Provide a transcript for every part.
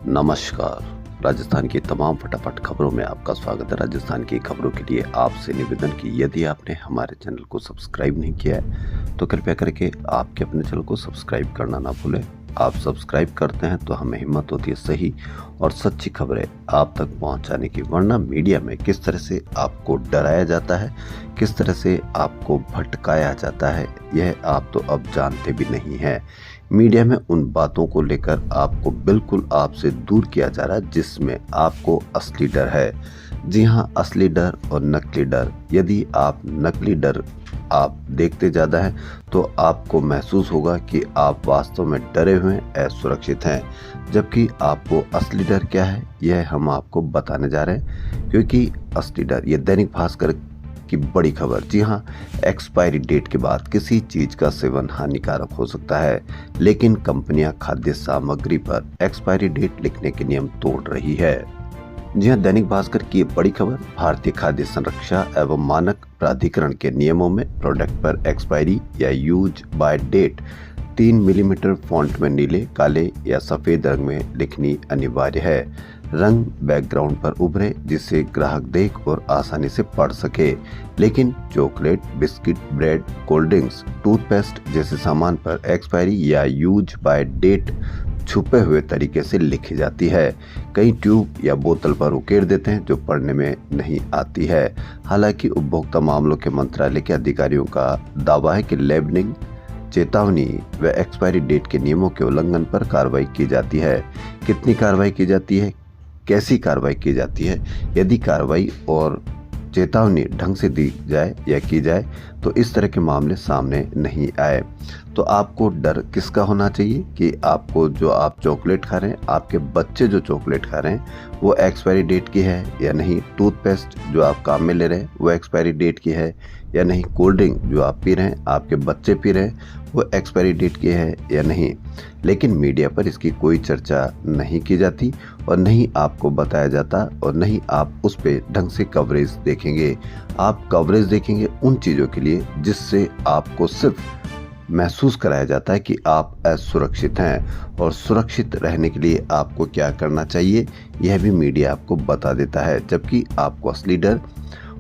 नमस्कार। राजस्थान की तमाम फटाफट खबरों में आपका स्वागत है। राजस्थान की खबरों के लिए आपसे निवेदन कि यदि आपने हमारे चैनल को सब्सक्राइब नहीं किया है तो कृपया करके आपके अपने चैनल को सब्सक्राइब करना ना भूलें। आप सब्सक्राइब करते हैं तो हमें हिम्मत होती है सही और सच्ची खबरें आप तक पहुंचाने की। वरना मीडिया में किस तरह से आपको डराया जाता है, किस तरह से आपको भटकाया जाता है, यह आप तो अब जानते भी नहीं हैं। मीडिया में उन बातों को लेकर आपको बिल्कुल आपसे दूर किया जा रहा है जिसमें आपको असली डर है। जी हाँ, असली डर और नकली डर। यदि आप नकली डर आप देखते ज़्यादा हैं तो आपको महसूस होगा कि आप वास्तव में डरे हुए असुरक्षित हैं, जबकि आपको असली डर क्या है यह हम आपको बताने जा रहे हैं। क्योंकि असली डर, ये दैनिक भास्कर की बड़ी खबर। जी हाँ, एक्सपायरी डेट के बाद किसी चीज का सेवन हानिकारक हो सकता है, लेकिन कंपनियां खाद्य सामग्री पर एक्सपायरी डेट लिखने के नियम तोड़ रही है। जी हाँ, दैनिक भास्कर की ये बड़ी खबर। भारतीय खाद्य संरक्षा एवं मानक प्राधिकरण के नियमों में प्रोडक्ट पर एक्सपायरी या use by date 3 millimetre font में नीले, काले या सफेद रंग में लिखनी अनिवार्य है। रंग बैकग्राउंड पर उभरे जिससे ग्राहक देख और आसानी से पढ़ सके। लेकिन chocolate, biscuit, bread, cold drinks, toothpaste जैसे सामान पर एक्सपायरी या यूज बाय डेट छुपे हुए तरीके से लिखी जाती है। कई ट्यूब या बोतल पर उकेर देते हैं जो पढ़ने में नहीं आती है। हालांकि उपभोक्ता मामलों के मंत्रालय के अधिकारियों का दावा है कि लेबलिंग, चेतावनी व एक्सपायरी डेट के नियमों के उल्लंघन पर कार्रवाई की जाती है। कितनी कार्रवाई की जाती है, कैसी कार्रवाई की जाती है, यदि कार्रवाई और चेतावनी ढंग से दी जाए या की जाए तो इस तरह के मामले सामने नहीं आए। तो आपको डर किसका होना चाहिए कि आपको जो आप चॉकलेट खा रहे हैं, आपके बच्चे जो चॉकलेट खा रहे हैं वो एक्सपायरी डेट की है या नहीं, टूथपेस्ट जो आप काम में ले रहे हैं वो एक्सपायरी डेट की है या नहीं, कोल्ड ड्रिंक जो आप पी रहे हैं, आपके बच्चे पी रहे हैं वो एक्सपायरी डेट की है या नहीं। लेकिन मीडिया पर इसकी कोई चर्चा नहीं की जाती और नहीं आपको बताया जाता और नहीं आप उस पर ढंग से कवरेज देखेंगे। आप कवरेज देखेंगे उन चीज़ों के लिए जिससे आपको सिर्फ महसूस कराया जाता है कि आप असुरक्षित हैं, और सुरक्षित रहने के लिए आपको क्या करना चाहिए यह भी मीडिया आपको बता देता है। जबकि आपको असली डर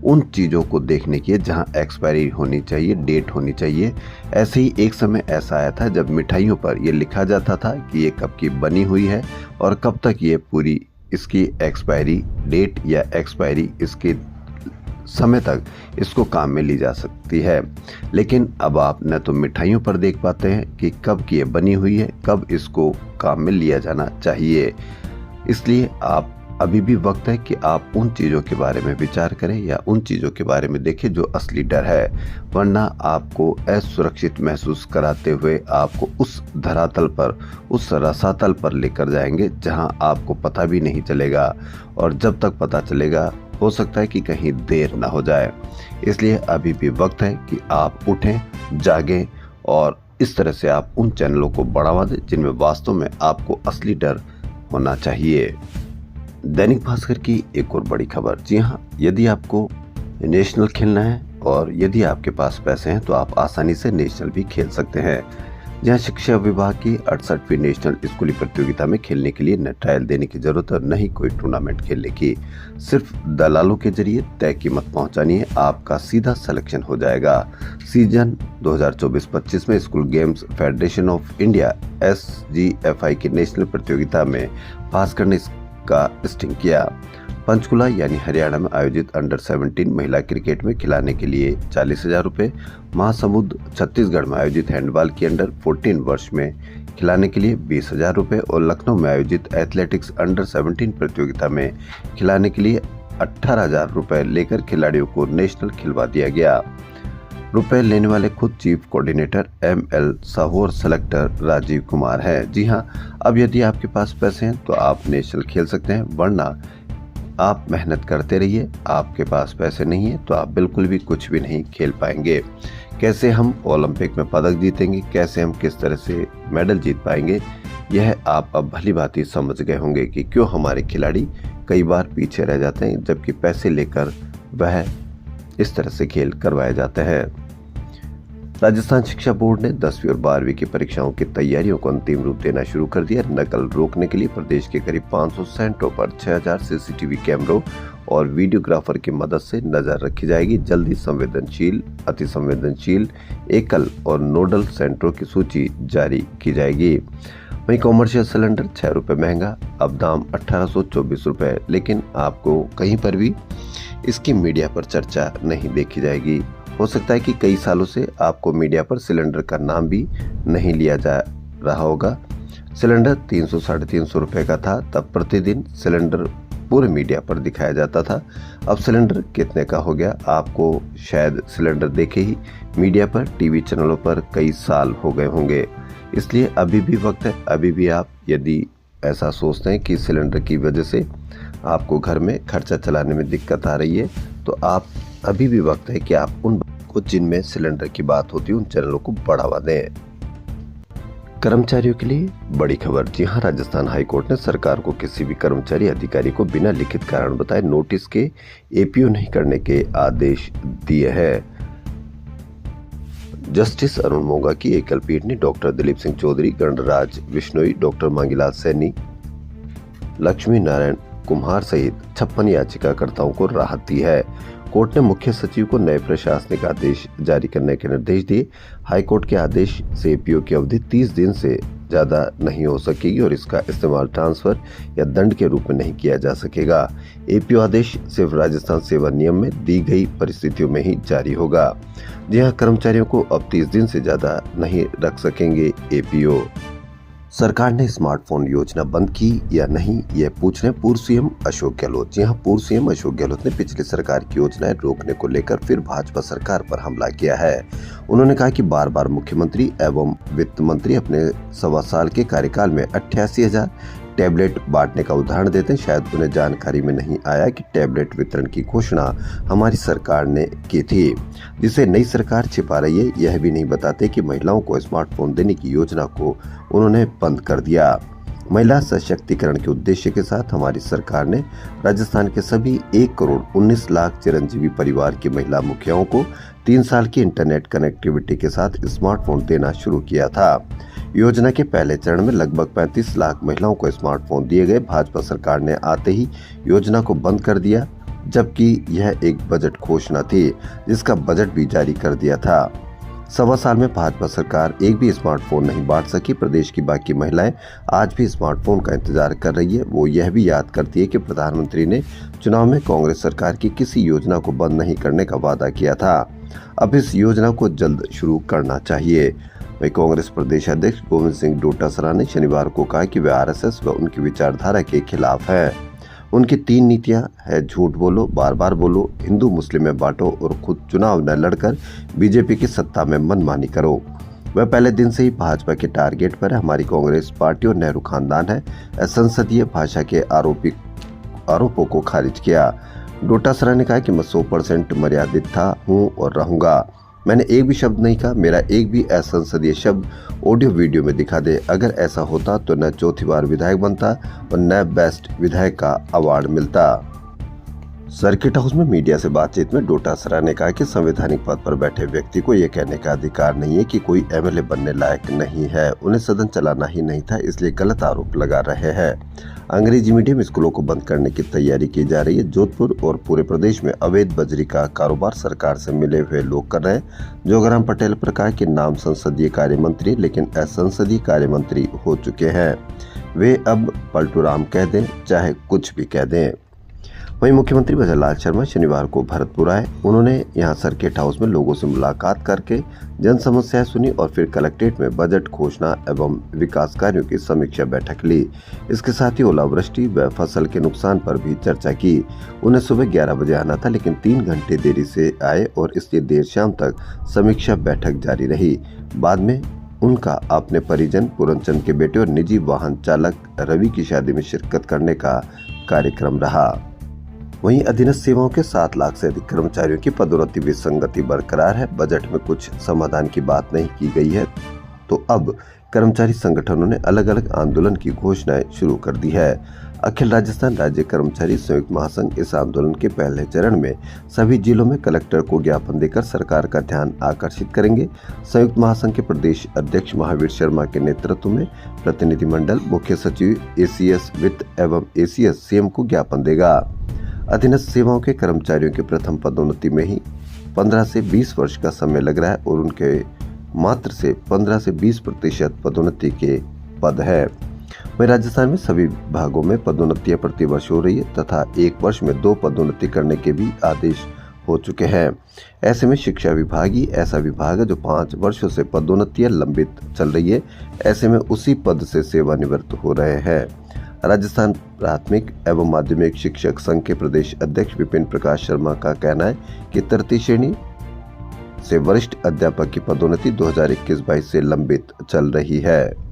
उन चीज़ों को देखने की है जहां एक्सपायरी होनी चाहिए, डेट होनी चाहिए। ऐसे ही एक समय ऐसा आया था जब मिठाइयों पर यह लिखा जाता था कि ये कब की बनी हुई है और कब तक ये पूरी इसकी एक्सपायरी डेट या एक्सपायरी इसके समय तक इसको काम में ली जा सकती है। लेकिन अब आप न तो मिठाइयों पर देख पाते हैं कि कब की ये बनी हुई है, कब इसको काम में लिया जाना चाहिए। इसलिए आप अभी भी वक्त है कि आप उन चीज़ों के बारे में विचार करें या उन चीज़ों के बारे में देखें जो असली डर है। वरना आपको असुरक्षित महसूस कराते हुए आपको उस धरातल पर, उस रसातल पर लेकर जाएंगे जहां आपको पता भी नहीं चलेगा, और जब तक पता चलेगा हो सकता है कि कहीं देर ना हो जाए। इसलिए अभी भी वक्त है कि आप उठें, जागें और इस तरह से आप उन चैनलों को बढ़ावा दें जिनमें वास्तव में आपको असली डर होना चाहिए। दैनिक भास्कर की एक और बड़ी खबर। जी हाँ, यदि आपको नेशनल खेलना है और यदि आपके पास पैसे हैं तो आप आसानी से नेशनल भी खेल सकते हैं। जहां शिक्षा विभाग की 68वीं नेशनल स्कूली प्रतियोगिता में खेलने के लिए न ट्रायल देने की जरूरत है, न ही कोई टूर्नामेंट खेलने की। सिर्फ दलालों के जरिए तय कीमत पहुंचानी है, आपका सीधा सिलेक्शन हो जाएगा। सीजन 2024-25 में school games federation of India SGFI की नेशनल प्रतियोगिता में भास्कर ने का स्टिंग किया। पंचकुला यानी हरियाणा में आयोजित अंडर 17 महिला क्रिकेट में खिलाने के लिए 40,000 रुपये, महासमुंद छत्तीसगढ़ में आयोजित हैंडबॉल की अंडर 14 वर्ष में खिलाने के लिए 20,000 रुपये और लखनऊ में आयोजित एथलेटिक्स अंडर 17 प्रतियोगिता में खिलाने के लिए 18,000 रुपये लेकर खिलाड़ियों को नेशनल खिलवा दिया गया। रुपए लेने वाले खुद चीफ कोऑर्डिनेटर ML साहू और सेलेक्टर राजीव कुमार है। जी हाँ, अब यदि आपके पास पैसे हैं तो आप नेशनल खेल सकते हैं, वरना आप मेहनत करते रहिए। आपके पास पैसे नहीं है तो आप बिल्कुल भी कुछ भी नहीं खेल पाएंगे। कैसे हम ओलंपिक में पदक जीतेंगे, कैसे हम किस तरह से मेडल जीत पाएंगे, यह आप अब भली भांति समझ गए होंगे कि क्यों हमारे खिलाड़ी कई बार पीछे रह जाते हैं, जबकि पैसे लेकर वह इस तरह से खेल करवाए जाते हैं। राजस्थान शिक्षा बोर्ड ने 10वीं और 12वीं की परीक्षाओं की तैयारियों को अंतिम रूप देना शुरू कर दिया। नकल रोकने के लिए प्रदेश के करीब 500 सेंटरों पर 6000 सीसीटीवी कैमरों और वीडियोग्राफर की मदद से नजर रखी जाएगी। जल्दी संवेदनशील, अति संवेदनशील, एकल और नोडल सेंटरों की सूची जारी की जाएगी। वहीं कॉमर्शियल सिलेंडर 6 रुपये महंगा, अब दाम 1824 रुपये, लेकिन आपको कहीं पर भी इसकी मीडिया पर चर्चा नहीं देखी जाएगी। हो सकता है कि कई सालों से आपको मीडिया पर सिलेंडर का नाम भी नहीं लिया जा रहा होगा। सिलेंडर 300-350 रुपये का था, तब प्रतिदिन सिलेंडर पूरे मीडिया पर दिखाया जाता था। अब सिलेंडर कितने का हो गया, आपको शायद सिलेंडर देखे ही मीडिया पर, टीवी चैनलों पर कई साल हो गए होंगे। इसलिए अभी भी वक्त है। अभी भी आप यदि ऐसा सोचते हैं कि सिलेंडर की वजह से आपको घर में खर्चा चलाने में दिक्कत आ रही है, तो आप अभी भी वक्त है कि आप उन को जिनमें सिलेंडर की बात होती है उन चैनलों को बढ़ावा दें। कर्मचारियों के लिए बड़ी खबर। जी हां, राजस्थान हाईकोर्ट ने सरकार को किसी भी कर्मचारी अधिकारी को बिना लिखित कारण बताए नोटिस के एपीओ नहीं करने के आदेश दिए हैं। जस्टिस अरुण मोंगा की एकल पीठ ने डॉक्टर दिलीप सिंह चौधरी, गणराज बिश्नोई, डॉक्टर मांगीलाल सैनी, लक्ष्मी नारायण कुम्हार सहित 56 याचिकाकर्ताओं को राहत दी है। कोर्ट ने मुख्य सचिव को नए प्रशासनिक आदेश जारी करने के निर्देश दिए। हाईकोर्ट के आदेश से एपीओ की अवधि 30 दिन से ज्यादा नहीं हो सकेगी और इसका इस्तेमाल ट्रांसफर या दंड के रूप में नहीं किया जा सकेगा। एपीओ आदेश सिर्फ राजस्थान सेवा नियम में दी गई परिस्थितियों में ही जारी होगा। जी हां, कर्मचारियों को अब 30 दिन से ज्यादा नहीं रख सकेंगे एपीओ। सरकार ने स्मार्टफोन योजना बंद की या नहीं, यह पूछ रहे पूर्व सीएम अशोक गहलोत। जी हां, पूर्व सीएम अशोक गहलोत ने पिछली सरकार की योजनाएं रोकने को लेकर फिर भाजपा सरकार पर हमला किया है। उन्होंने कहा कि बार बार मुख्यमंत्री एवं वित्त मंत्री अपने 1.25 साल के कार्यकाल में 88,000 टैबलेट बांटने का उदाहरण देते हैं। शायद उन्हें जानकारी में नहीं आया कि टैबलेट वितरण की घोषणा हमारी सरकार ने की थी, जिसे नई सरकार छिपा रही है। यह भी नहीं बताते कि महिलाओं को स्मार्टफोन देने की योजना को उन्होंने बंद कर दिया। महिला सशक्तिकरण के उद्देश्य के साथ हमारी सरकार ने राजस्थान के सभी 1,19,00,000 चिरंजीवी परिवार की महिला मुखियाओं को 3 साल की इंटरनेट कनेक्टिविटी के साथ स्मार्टफोन देना शुरू किया था। योजना के पहले चरण में लगभग 35 लाख महिलाओं को स्मार्टफोन दिए गए। भाजपा सरकार ने आते ही योजना को बंद कर दिया, जबकि यह एक बजट घोषणा थी जिसका बजट भी जारी कर दिया था। 1.25 साल में भाजपा सरकार एक भी स्मार्टफोन नहीं बांट सकी। प्रदेश की बाकी महिलाएं आज भी स्मार्टफोन का इंतजार कर रही है। वो यह भी याद करती है कि प्रधानमंत्री ने चुनाव में कांग्रेस सरकार की किसी योजना को बंद नहीं करने का वादा किया था। अब इस योजना को जल्द शुरू करना चाहिए। वहीं कांग्रेस प्रदेश अध्यक्ष गोविंद सिंह डोटासरा ने शनिवार को कहा कि वे आरएसएस व उनकी विचारधारा के खिलाफ है। उनकी 3 नीतियां है: झूठ बोलो, बार बार बोलो, हिंदू मुस्लिम में बांटो और खुद चुनाव न लड़कर बीजेपी की सत्ता में मनमानी करो। वह पहले दिन से ही भाजपा के टारगेट पर है। हमारी कांग्रेस पार्टी और नेहरू खानदान है संसदीय भाषा के आरोपों को खारिज किया। डोटासरा ने कहा कि मैं 100% मर्यादित था, हूँ और रहूंगा। मैंने एक भी शब्द नहीं कहा। मेरा एक भी असंसदीय शब्द ऑडियो वीडियो में दिखा दे। अगर ऐसा होता तो न चौथी बार विधायक बनता और न बेस्ट विधायक का अवार्ड मिलता। सर्किट हाउस में मीडिया से बातचीत में डोटासरा ने कहा कि संवैधानिक पद पर बैठे व्यक्ति को यह कहने का अधिकार नहीं है कि कोई एमएलए बनने लायक नहीं है। उन्हें सदन चलाना ही नहीं था, इसलिए गलत आरोप लगा रहे हैं। अंग्रेजी मीडियम स्कूलों को बंद करने की तैयारी की जा रही है। जोधपुर और पूरे प्रदेश में अवैध बजरी का कारोबार सरकार से मिले हुए लोग कर रहे हैं। जोगराम पटेल प्रकार के नाम संसदीय कार्य मंत्री लेकिन असंसदीय कार्य मंत्री हो चुके हैं। वे अब पलटूराम कह दें चाहे कुछ भी कह दें। वहीं मुख्यमंत्री भजनलाल शर्मा शनिवार को भरतपुर आए। उन्होंने यहां सर्किट हाउस में लोगों से मुलाकात करके जन समस्याएं सुनी और फिर कलेक्ट्रेट में बजट घोषणा एवं विकास कार्यों की समीक्षा बैठक ली। इसके साथ ही ओलावृष्टि व फसल के नुकसान पर भी चर्चा की। उन्हें सुबह 11 बजे आना था, लेकिन 3 घंटे देरी से आए और इसलिए देर शाम तक समीक्षा बैठक जारी रही। बाद में उनका अपने परिजन पूरनचंद के बेटे और निजी वाहन चालक रवि की शादी में शिरकत करने का कार्यक्रम रहा। वहीं अधीनस्थ सेवाओं के 7 लाख से अधिक कर्मचारियों की पदोन्नति विसंगति बरकरार है। बजट में कुछ समाधान की बात नहीं की गई है, तो अब कर्मचारी संगठनों ने अलग अलग आंदोलन की घोषणाएं शुरू कर दी है। अखिल राजस्थान राज्य कर्मचारी संयुक्त महासंघ इस आंदोलन के पहले चरण में सभी जिलों में कलेक्टर को ज्ञापन देकर सरकार का ध्यान आकर्षित करेंगे। संयुक्त महासंघ के प्रदेश अध्यक्ष महावीर शर्मा के नेतृत्व में प्रतिनिधिमंडल मुख्य सचिव एसीएस वित्त एवं एसीएस सीएम को ज्ञापन देगा। अधीनस्थ सेवाओं के कर्मचारियों के प्रथम पदोन्नति में ही 15 से 20 वर्ष का समय लग रहा है और उनके मात्र से 15 से 20% पदोन्नति के पद है। वहीं राजस्थान में सभी विभागों में पदोन्नतियां प्रतिवर्ष हो रही है तथा एक वर्ष में 2 पदोन्नति करने के भी आदेश हो चुके हैं। ऐसे में शिक्षा विभाग ही ऐसा विभाग है जो 5 वर्षों से पदोन्नतियां लंबित चल रही है। ऐसे में उसी पद से सेवानिवृत्त हो रहे हैं। राजस्थान प्राथमिक एवं माध्यमिक शिक्षक संघ के प्रदेश अध्यक्ष विपिन प्रकाश शर्मा का कहना है कि तृतीय श्रेणी से वरिष्ठ अध्यापक की पदोन्नति 2021-22 से लंबित चल रही है।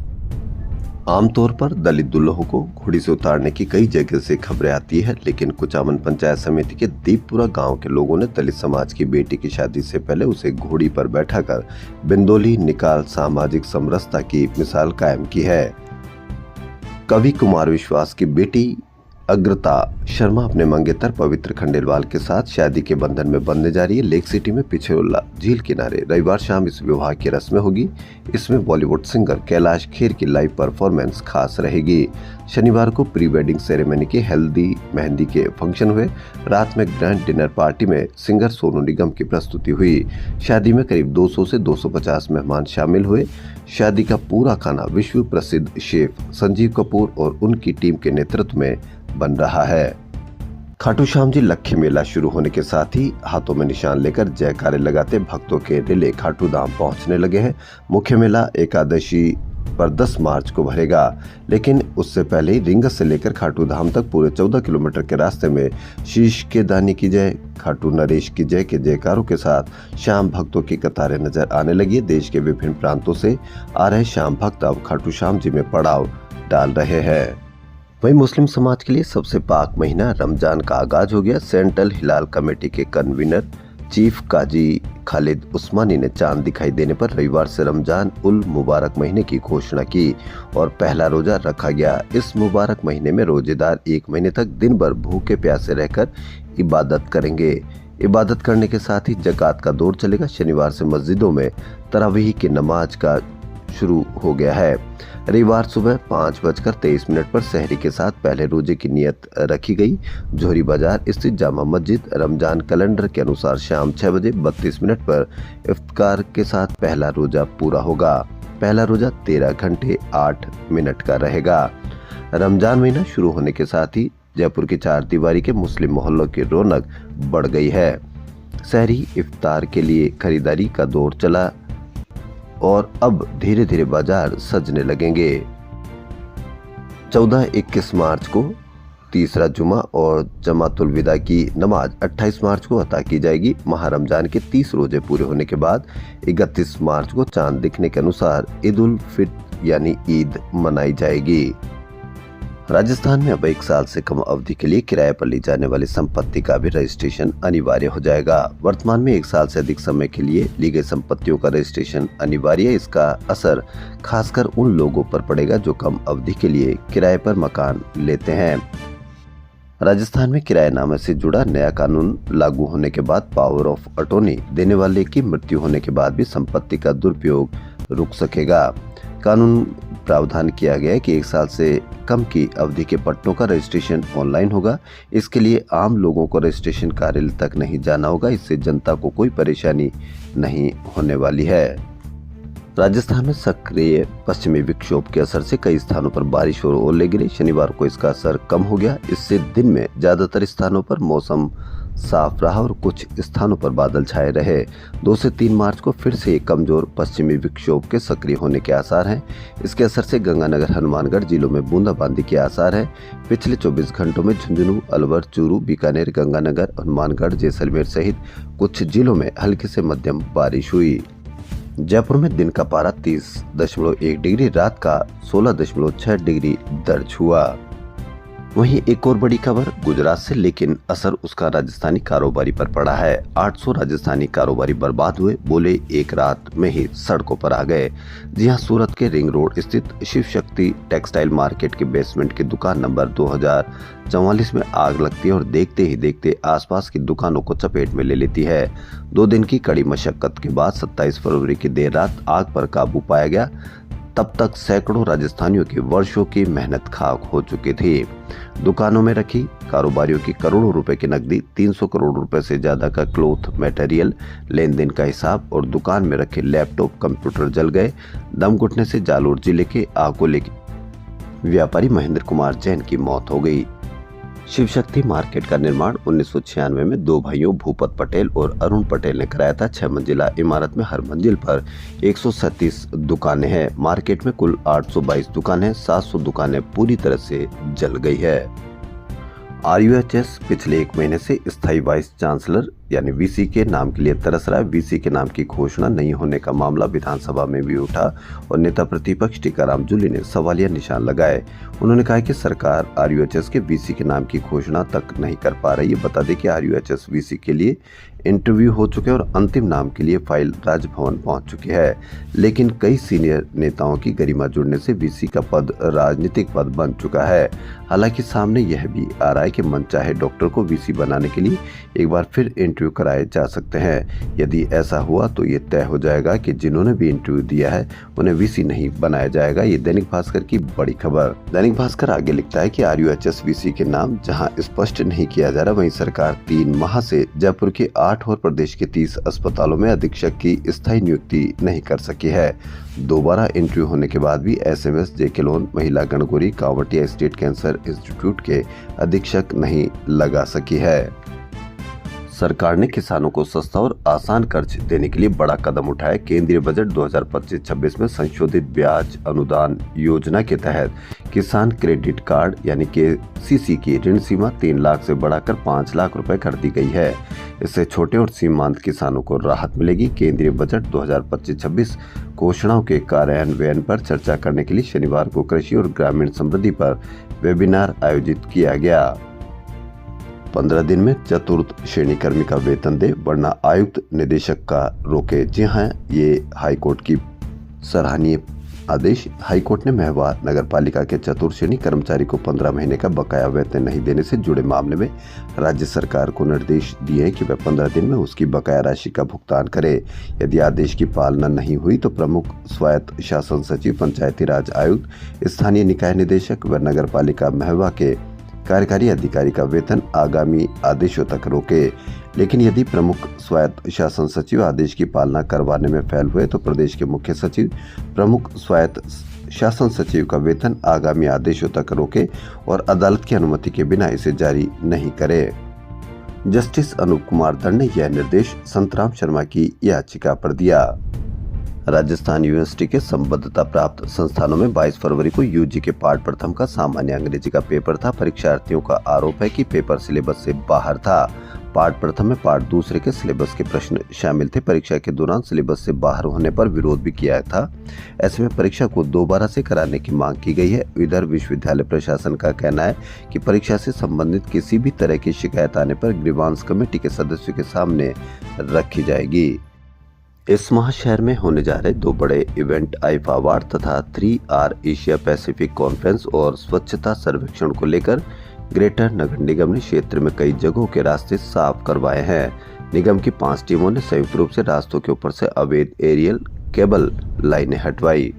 आमतौर पर दलित दुल्हों को घोड़ी से उतारने की कई जगह से खबरें आती है, लेकिन कुचामन पंचायत समिति के दीपपुरा गांव के लोगों ने दलित समाज की बेटी की शादी से पहले उसे घोड़ी पर बैठाकर बिंदोली निकाल सामाजिक समरसता की मिसाल कायम की है। कवि कुमार विश्वास की बेटी अग्रता शर्मा अपने मंगेतर पवित्र खंडेलवाल के साथ शादी के बंधन में बंधने जा रही है। लेक सिटी में पिछोला झील किनारे रविवार शाम इस विवाह की रस्में होगी। इसमें बॉलीवुड सिंगर कैलाश खेर की लाइव परफॉर्मेंस खास रहेगी। शनिवार को प्री वेडिंग सेरेमनी के हल्दी मेहंदी के फंक्शन हुए। रात में ग्रैंड डिनर पार्टी में सिंगर सोनू निगम की प्रस्तुति हुई। शादी में करीब 200 से 250 मेहमान शामिल हुए। शादी का पूरा खाना विश्व प्रसिद्ध शेफ संजीव कपूर और उनकी टीम के नेतृत्व में बन रहा है। खाटू श्याम जी लक्खी मेला शुरू होने के साथ ही हाथों में निशान लेकर जयकारे लगाते भक्तों के रिले खाटू धाम पहुंचने लगे हैं। मुख्य मेला एकादशी पर 10 मार्च को भरेगा, लेकिन उससे पहले ही रिंगस से लेकर खाटू धाम तक पूरे 14 किलोमीटर के रास्ते में शीश के दानी की जय, खाटू नरेश की जय के जयकारों के साथ श्याम भक्तों की कतारें नजर आने लगी। देश के विभिन्न प्रांतों से आ रहे श्याम भक्त अब खाटू श्याम जी में पड़ाव डाल रहे हैं। वहीं मुस्लिम समाज के लिए सबसे पाक महीना रमजान का आगाज हो गया। सेंट्रल हिलाल कमेटी के कन्वीनर चीफ काजी खालिद उस्मानी ने चांद दिखाई देने पर रविवार से रमजान उल मुबारक महीने की घोषणा की और पहला रोजा रखा गया। इस मुबारक महीने में रोजेदार 1 महीने तक दिन भर भूखे प्यासे रहकर इबादत करेंगे। इबादत करने के साथ ही ज़कात का दौर चलेगा। शनिवार से मस्जिदों में तरावीह की नमाज का शुरू हो गया है। रविवार सुबह 5:23 पर सहरी के साथ पहले रोजे की नियत रखी गई। जोहरी बाजार स्थित जामा मस्जिद रमजान कैलेंडर के अनुसार शाम 6:32 पर इफ्तार के साथ पहला रोजा पूरा होगा। पहला रोजा 13 घंटे 8 मिनट का रहेगा। रमजान महीना शुरू होने के साथ ही जयपुर की 4 दीवारी के मुस्लिम मोहल्लों की रौनक बढ़ गई है। सहरी इफ्तार के लिए खरीदारी का दौर चला और अब धीरे धीरे बाजार सजने लगेंगे। 14-21 मार्च को तीसरा जुमा और जमातुल विदा की नमाज 28 मार्च को अता की जाएगी। माह रमजान के 30 रोजे पूरे होने के बाद 31 मार्च को चांद दिखने के अनुसार ईद उल फित्र यानी ईद मनाई जाएगी। राजस्थान में अब 1 साल से कम अवधि के लिए किराए पर ली जाने वाली संपत्ति का भी रजिस्ट्रेशन अनिवार्य हो जाएगा। वर्तमान में 1 साल से अधिक समय के लिए ली गई संपत्तियों का रजिस्ट्रेशन अनिवार्य है। इसका असर खासकर उन लोगों पर पड़ेगा जो कम अवधि के लिए किराए पर मकान लेते हैं। राजस्थान में किराएनामे से जुड़ा नया कानून लागू होने के बाद पावर ऑफ अटॉर्नी देने वाले की मृत्यु होने के बाद भी संपत्ति का दुरुपयोग रुक सकेगा। कानून प्रावधान किया गया है कि 1 साल से कम की अवधि के पट्टों का रजिस्ट्रेशन ऑनलाइन होगा। इसके लिए आम लोगों को रजिस्ट्रेशन कार्यालय तक नहीं जाना होगा। इससे जनता को कोई परेशानी नहीं होने वाली है। राजस्थान में सक्रिय पश्चिमी विक्षोभ के असर से कई स्थानों पर बारिश और ओले गिरे। शनिवार को इसका असर कम हो गया। इससे दिन में ज्यादातर स्थानों पर मौसम साफ रहा और कुछ स्थानों पर बादल छाए रहे। 2 से 3 मार्च को फिर से एक कमजोर पश्चिमी विक्षोभ के सक्रिय होने के आसार हैं। इसके असर से गंगानगर हनुमानगढ़ जिलों में बूंदाबांदी के आसार हैं। पिछले 24 घंटों में झुंझुनू, अलवर, चूरू, बीकानेर, गंगानगर, हनुमानगढ़, जैसलमेर सहित कुछ जिलों में हल्की से मध्यम बारिश हुई। जयपुर में दिन का पारा 30.1 डिग्री, रात का 16.6 डिग्री दर्ज हुआ। वहीं एक और बड़ी खबर गुजरात से, लेकिन असर उसका राजस्थानी कारोबारी पर पड़ा है। 800 राजस्थानी कारोबारी बर्बाद हुए, बोले एक रात में ही सड़कों पर आ गए। जी हां, सूरत के रिंग रोड स्थित शिव शक्ति टेक्सटाइल मार्केट के बेसमेंट की दुकान नंबर 2044 में आग लगती है और देखते ही देखते आसपास की दुकानों को चपेट में ले लेती है। 2 दिन की कड़ी मशक्कत के बाद 27 फरवरी की देर रात आग पर काबू पाया गया। तब तक सैकड़ों राजस्थानियों की वर्षों की मेहनत खाक हो चुकी थी। दुकानों में रखी कारोबारियों की करोड़ों रुपए की नकदी, 300 करोड़ रुपए से ज्यादा का क्लॉथ मटेरियल, लेन देन का हिसाब और दुकान में रखे लैपटॉप कंप्यूटर जल गए। दम घुटने से जालोर जिले के आकोले के व्यापारी महेंद्र कुमार जैन की मौत हो गई। शिव शक्ति मार्केट का निर्माण 1996 में 2 भाइयों भूपत पटेल और अरुण पटेल ने कराया था। 6 मंजिला इमारत में हर मंजिल पर 137 दुकानें हैं। मार्केट में कुल 822 दुकानें, 700 दुकानें पूरी तरह से जल गई है। RUHS पिछले 1 महीने से स्थायी वाइस चांसलर यानी VC के नाम के लिए तरस रहा है। VC के नाम की घोषणा नहीं होने का मामला विधानसभा में भी उठा और नेता प्रतिपक्ष टीकाराम जूली ने सवालिया निशान लगाए। उन्होंने कहा कि सरकार RUHS के VC के नाम की घोषणा तक नहीं कर पा रही है। बता दें कि RUHS VC के लिए इंटरव्यू हो चुके हैं और अंतिम नाम के लिए फाइल राजभवन पहुंच चुकी है, लेकिन कई सीनियर नेताओं की गरिमा जुड़ने से VC का पद राजनीतिक पद बन चुका है। हालांकि सामने यह भी आ रहा है कि मनचाहे डॉक्टर को VC बनाने के लिए एक बार फिर इंटरव्यू कराए जा सकते हैं। यदि ऐसा हुआ तो ये तय हो जाएगा कि जिन्होंने भी इंटरव्यू दिया है उन्हें VC नहीं बनाया जाएगा। ये दैनिक भास्कर की बड़ी खबर। दैनिक भास्कर आगे लिखता है कि RUHS VC के नाम जहां स्पष्ट नहीं किया जा रहा, वहीं सरकार 3 माह से जयपुर के 8 और प्रदेश के 30 अस्पतालों में अधीक्षक की स्थायी नियुक्ति नहीं कर सकी है। दोबारा इंटरव्यू होने के बाद भी SMS JK लोन महिला Gangauri Kanwatia state cancer institute के अधीक्षक नहीं लगा सकी है। सरकार ने किसानों को सस्ता और आसान कर्ज देने के लिए बड़ा कदम उठाया। केंद्रीय बजट 2025-26 में संशोधित ब्याज अनुदान योजना के तहत किसान क्रेडिट कार्ड यानी KCC की ऋण सीमा 3 लाख से बढ़ाकर 5 लाख रुपए कर दी गई है। इससे छोटे और सीमांत किसानों को राहत मिलेगी। केंद्रीय बजट 2025-26 घोषणाओं के कार्यान्वयन पर चर्चा करने के लिए शनिवार को कृषि और ग्रामीण समृद्धि पर वेबिनार आयोजित किया गया। 15 दिन में चतुर्थ श्रेणी कर्मी का वेतन दे, वरना आयुक्त निदेशक का रोके। जी हां, ये हाईकोर्ट की सराहनीय आदेश। हाईकोर्ट ने महवा नगर पालिका के चतुर्थ श्रेणी कर्मचारी को 15 महीने का बकाया वेतन नहीं देने से जुड़े मामले में राज्य सरकार को निर्देश दिए कि वह 15 दिन में उसकी बकाया राशि का भुगतान करे। यदि आदेश की पालना नहीं हुई तो प्रमुख स्वायत्त शासन सचिव, पंचायती राज आयुक्त, स्थानीय निकाय निदेशक व नगर पालिका महवा के कार्यकारी अधिकारी का वेतन आगामी आदेशों तक रोके। लेकिन यदि प्रमुख स्वायत्त शासन सचिव आदेश की पालना करवाने में फेल हुए तो प्रदेश के मुख्य सचिव प्रमुख स्वायत्त शासन सचिव का वेतन आगामी आदेशों तक रोके और अदालत की अनुमति के बिना इसे जारी नहीं करे। जस्टिस अनूप कुमार दंड ने यह निर्देश संतराम शर्मा की याचिका पर दिया। राजस्थान यूनिवर्सिटी के संबद्धता प्राप्त संस्थानों में 22 फरवरी को UG के पाठ प्रथम का सामान्य अंग्रेजी का पेपर था। परीक्षार्थियों का आरोप है कि पेपर सिलेबस से बाहर था। पाठ प्रथम में पाठ दूसरे के सिलेबस के प्रश्न शामिल थे। परीक्षा के दौरान सिलेबस से बाहर होने पर विरोध भी किया था। ऐसे में परीक्षा को दोबारा से कराने की मांग की गई है। इधर विश्वविद्यालय प्रशासन का कहना है कि परीक्षा से संबंधित किसी भी तरह की शिकायत आने पर ग्रीवांस कमेटी के सदस्यों के सामने रखी जाएगी। इस माह शहर में होने जा रहे 2 बड़े इवेंट आईफा अवार्ड तथा 3R एशिया पैसिफिक कॉन्फ्रेंस और स्वच्छता सर्वेक्षण को लेकर ग्रेटर नगर निगम ने क्षेत्र में कई जगहों के रास्ते साफ करवाए हैं। निगम की 5 टीमों ने संयुक्त रूप से रास्तों के ऊपर से अवैध एरियल केबल लाइनें हटवाई।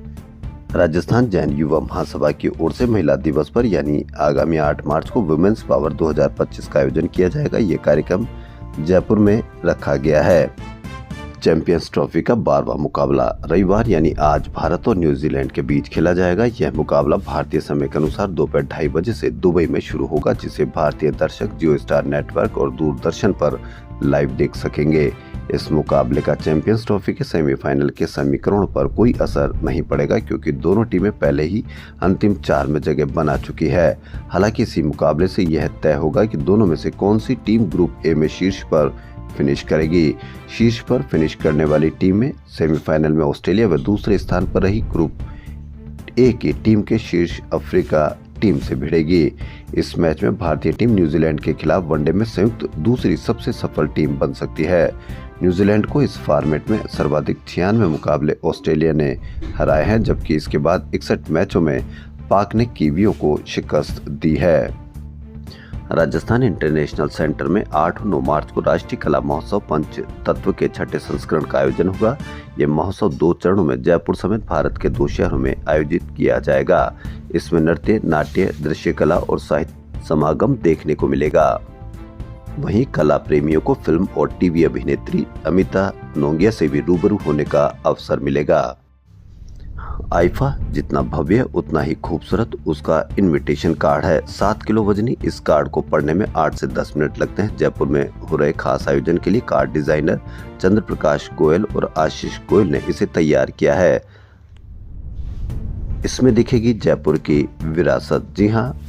राजस्थान जैन युवा महासभा की ओर से महिला दिवस पर यानी आगामी 8 मार्च को वुमेन्स पावर 2025 का आयोजन किया जाएगा। ये कार्यक्रम जयपुर में रखा गया है। चैंपियंस ट्रॉफी का 12वां मुकाबला रविवार यानी आज भारत और न्यूजीलैंड के बीच खेला जाएगा। यह मुकाबला भारतीय समय के अनुसार दोपहर 2:30 बजे से दुबई में शुरू होगा, जिसे भारतीय दर्शक जियो स्टार नेटवर्क और दूरदर्शन पर लाइव देख सकेंगे। इस मुकाबले का चैंपियंस ट्रॉफी के सेमीफाइनल के समीकरणों पर कोई असर नहीं पड़ेगा, क्योंकि दोनों टीमें पहले ही अंतिम 4 में जगह बना चुकी है। हालांकि इसी मुकाबले से यह तय होगा कि दोनों में से कौन सी टीम ग्रुप ए में शीर्ष पर फिनिश करेगी। शीर्ष पर फिनिश करने वाली टीम में सेमीफाइनल में ऑस्ट्रेलिया व दूसरे स्थान पर रही ग्रुप ए की टीम के शीर्ष अफ्रीका टीम से भिड़ेगी। इस मैच में भारतीय टीम न्यूजीलैंड के खिलाफ वनडे में संयुक्त दूसरी सबसे सफल टीम बन सकती है। न्यूजीलैंड को इस फॉर्मेट में सर्वाधिक 96 मुकाबले ऑस्ट्रेलिया ने हराए हैं, जबकि इसके बाद 61 मैचों में पाक ने कीवियों को शिकस्त दी है। राजस्थान इंटरनेशनल सेंटर में 8 और 9 मार्च को राष्ट्रीय कला महोत्सव पंच तत्व के छठे संस्करण का आयोजन होगा। ये महोत्सव 2 चरणों में जयपुर समेत भारत के 2 शहरों में आयोजित किया जाएगा। इसमें नृत्य, नाट्य, दृश्य कला और साहित्य समागम देखने को मिलेगा। वहीं कला प्रेमियों को फिल्म और टीवी अभिनेत्री अमिता नोंगिया से भी रूबरू होने का अवसर मिलेगा। आईफा जितना भव्य उतना ही खूबसूरत उसका इनविटेशन कार्ड है। 7 किलो वजनी इस कार्ड को पढ़ने में 8 से 10 मिनट लगते हैं। जयपुर में हो रहे खास आयोजन के लिए कार्ड डिजाइनर चंद्र प्रकाश गोयल और आशीष गोयल ने इसे तैयार किया है। इसमें दिखेगी जयपुर की विरासत। जी हाँ,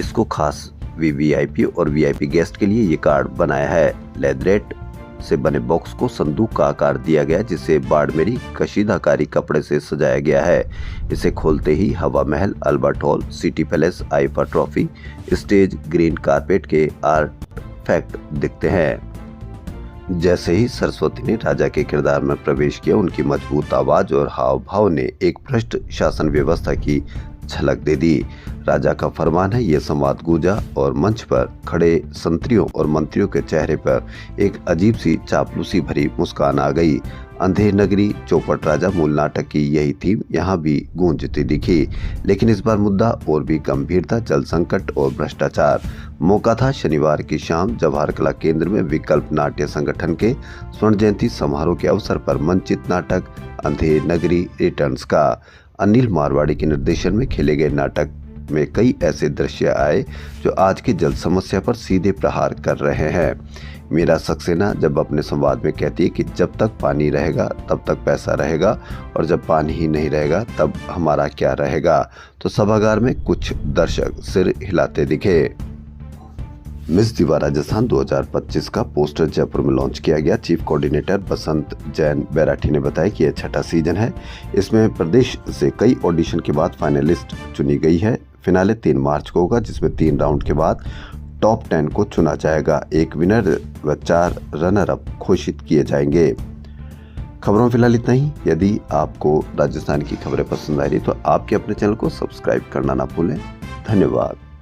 इसको खास वीवीआईपी और वीआईपी गेस्ट के लिए ये कार्ड बनाया है। लेदरेट से बने बॉक्स को संदूक का आकार दिया गया, जिसे बाड़मेरी कशीदाकारी कपड़े से सजाया गया है। इसे खोलते ही हवा महल, Albert hall, city palace, IIFA trophy, stage, green carpet के आर्टिफैक्ट दिखते हैं। जैसे ही सरस्वती ने राजा के किरदार में प्रवेश किया, उनकी मजबूत आवाज और हाव भाव ने एक भ्रष्ट शासन व्यवस्था की झलक दे दी। राजा का फरमान है, ये संवाद गूंजा और मंच पर खड़े संतरियों और मंत्रियों के चेहरे पर एक अजीब सी चापलूसी भरी मुस्कान आ गई। अंधेर नगरी, चौपट राजा मूल नाटक की यही थीम यहाँ भी गूंजती दिखी, लेकिन इस बार मुद्दा और भी गंभीर था, जल संकट और भ्रष्टाचार। मौका था शनिवार की शाम जवाहर कला केंद्र में विकल्प नाट्य संगठन के स्वर्ण जयंती समारोह के अवसर पर मंचित नाटक अंधेर नगरी रिटर्न्स का। अनिल मारवाड़ी के निर्देशन में खेले गए नाटक में कई ऐसे दृश्य आए जो आज की जल समस्या पर सीधे प्रहार कर रहे हैं। मीरा सक्सेना जब अपने संवाद में कहती है कि जब तक पानी रहेगा तब तक पैसा रहेगा, और जब पानी ही नहीं रहेगा तब हमारा क्या रहेगा, तो सभागार में कुछ दर्शक सिर हिलाते दिखे। मिस दिवा राजस्थान 2025 का पोस्टर जयपुर में लॉन्च किया गया। चीफ कोऑर्डिनेटर बसंत जैन बैराठी ने बताया कि यह छठा सीजन है। इसमें प्रदेश से कई ऑडिशन के बाद फाइनलिस्ट चुनी गई है। फिनाले 3 मार्च को होगा, जिसमें 3 राउंड के बाद टॉप 10 को चुना जाएगा। एक विनर व 4 रनर अप घोषित किए जाएंगे। खबरों फिलहाल इतना ही। यदि आपको राजस्थान की खबरें पसंद आ रही तो आपके अपने चैनल को सब्सक्राइब करना ना भूलें। धन्यवाद।